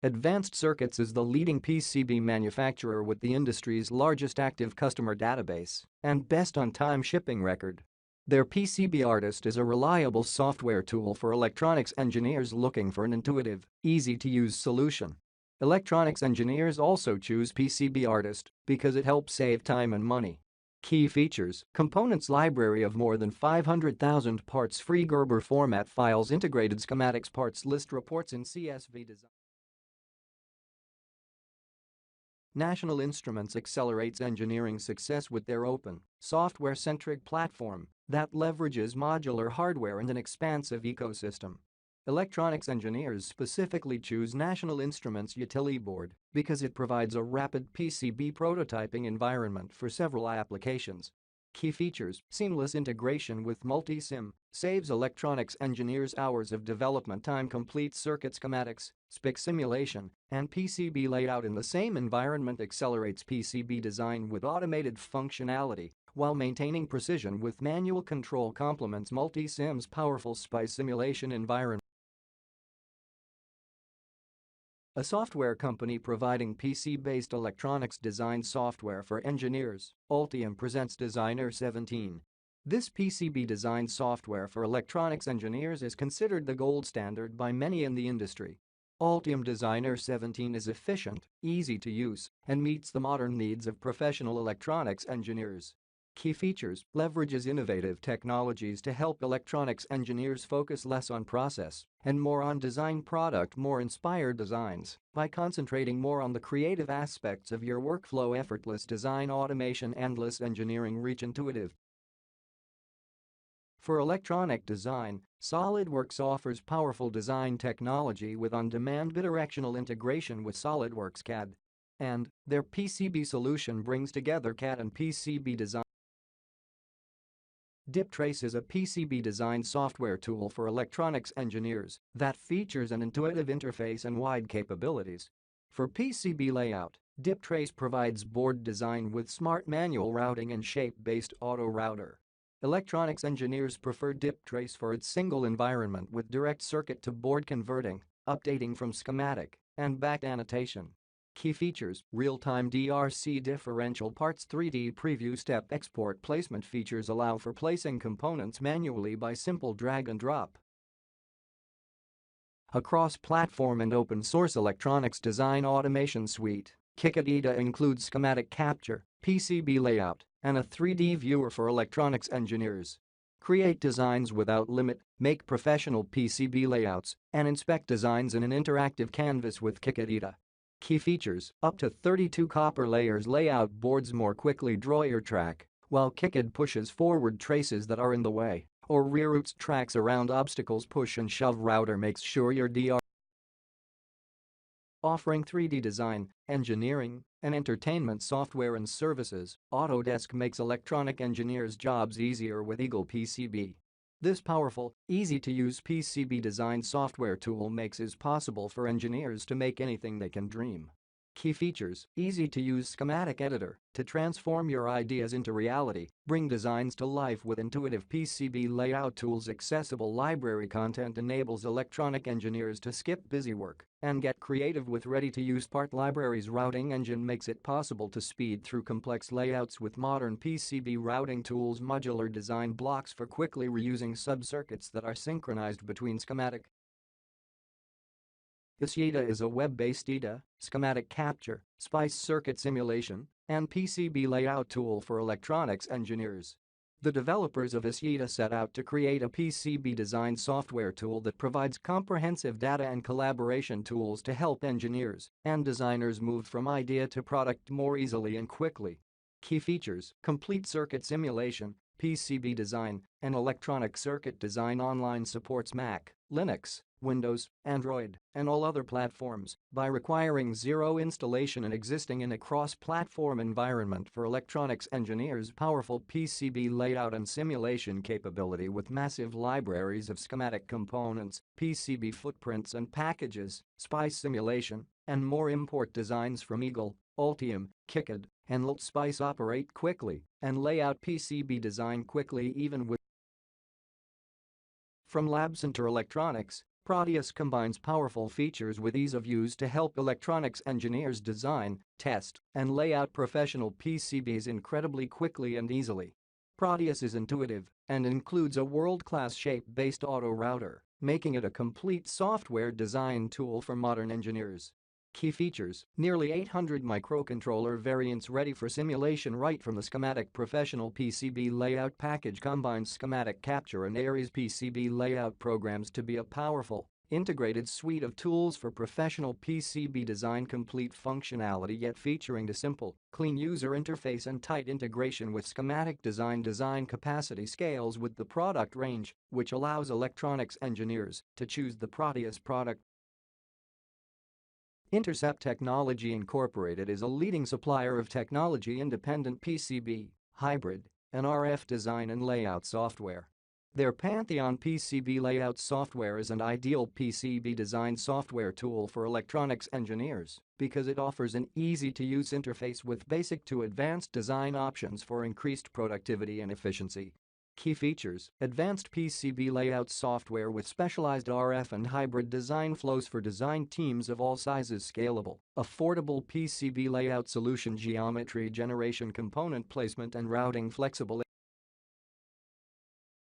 Advanced Circuits is the leading PCB manufacturer with the industry's largest active customer database and best on-time shipping record. Their PCB Artist is a reliable software tool for electronics engineers looking for an intuitive, easy-to-use solution. Electronics engineers also choose PCB Artist because it helps save time and money. Key features: components library of more than 500,000 parts, free Gerber format files, integrated schematics, parts list reports in CSV design. National Instruments accelerates engineering success with their open, software-centric platform that leverages modular hardware and an expansive ecosystem. Electronics engineers specifically choose National Instruments Utility Board because it provides a rapid PCB prototyping environment for several applications. Key features: seamless integration with multi-SIM, saves electronics engineers hours of development time, complete circuit schematics, SPIC simulation, and PCB layout in the same environment, accelerates PCB design with automated functionality while maintaining precision with manual control, complements multi-SIM's powerful SPICE simulation environment. A software company providing PC-based electronics design software for engineers, Altium presents Designer 17. This PCB design software for electronics engineers is considered the gold standard by many in the industry. Altium Designer 17 is efficient, easy to use, and meets the modern needs of professional electronics engineers. Key features: leverages innovative technologies to help electronics engineers focus less on process and more on design, product, more inspired designs by concentrating more on the creative aspects of your workflow, effortless design, automation, endless engineering, reach, intuitive. For electronic design, SolidWorks offers powerful design technology with on-demand bidirectional integration with SolidWorks CAD. And their PCB solution brings together CAD and PCB design. DipTrace is a PCB design software tool for electronics engineers that features an intuitive interface and wide capabilities. For PCB layout, DipTrace provides board design with smart manual routing and shape-based auto router. Electronics engineers prefer DipTrace for its single environment with direct circuit to board converting, updating from schematic, and back annotation. Key features: real-time DRC differential parts, 3D preview, step export. Placement features allow for placing components manually by simple drag and drop. A cross-platform and open-source electronics design automation suite, Kikadita includes schematic capture, PCB layout, and a 3D viewer for electronics engineers. Create designs without limit, make professional PCB layouts, and inspect designs in an interactive canvas with Kikadita. Key features: up to 32 copper layers, layout boards more quickly, draw your track, while KiCad pushes forward traces that are in the way or reroutes tracks around obstacles. Push and shove router makes sure your DR. Offering 3D design, engineering, and entertainment software and services, Autodesk makes electronic engineers' jobs easier with Eagle PCB. This powerful, easy-to-use PCB design software tool makes it possible for engineers to make anything they can dream. Key features: easy-to-use schematic editor to transform your ideas into reality, bring designs to life with intuitive PCB layout tools. Accessible library content enables electronic engineers to skip busy work and get creative with ready-to-use part libraries. Routing engine makes it possible to speed through complex layouts with modern PCB routing tools. Modular design blocks for quickly reusing sub-circuits that are synchronized between schematic. ISYTA is a web-based EDA, schematic capture, SPICE circuit simulation, and PCB layout tool for electronics engineers. The developers of ISYTA set out to create a PCB design software tool that provides comprehensive data and collaboration tools to help engineers and designers move from idea to product more easily and quickly. Key features: complete circuit simulation, PCB design, and electronic circuit design. Online supports Mac, Linux, Windows, Android, and all other platforms by requiring zero installation and existing in a cross-platform environment. For electronics engineers, powerful PCB layout and simulation capability with massive libraries of schematic components, PCB footprints and packages, SPICE simulation, and more. Import designs from Eagle, Altium, KiCad, and let SPICE operate quickly and lay out PCB design quickly even with. From Lab Center Electronics, Proteus combines powerful features with ease of use to help electronics engineers design, test, and lay out professional PCBs incredibly quickly and easily. Proteus is intuitive and includes a world-class shape-based auto router, making it a complete software design tool for modern engineers. Key features: nearly 800 microcontroller variants ready for simulation right from the schematic. Professional PCB layout package combines schematic capture and Aries PCB layout programs to be a powerful, integrated suite of tools for professional PCB design. Complete functionality yet featuring a simple, clean user interface and tight integration with schematic design. Design capacity scales with the product range, which allows electronics engineers to choose the Proteus product. Intercept Technology Incorporated is a leading supplier of technology-independent PCB, hybrid, and RF design and layout software. Their Pantheon PCB layout software is an ideal PCB design software tool for electronics engineers because it offers an easy-to-use interface with basic to advanced design options for increased productivity and efficiency. Key features: advanced PCB layout software with specialized RF and hybrid design flows for design teams of all sizes. Scalable, affordable PCB layout solution. Geometry generation, component placement and routing. Flexible